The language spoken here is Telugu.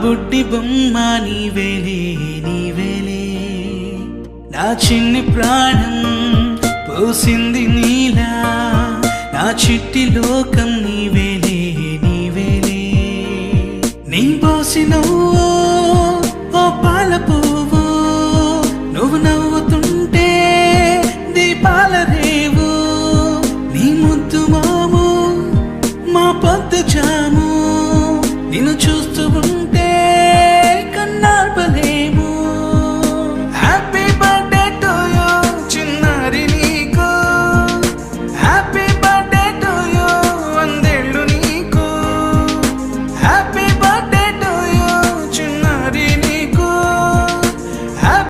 బుడ్డి బొమ్మ నీవేలే నీవేలే, నా చిన్ని ప్రాణం పోసింది నీలా, నా చిట్టి లోకం నీవేలే నీవేలే. నీ పోసిన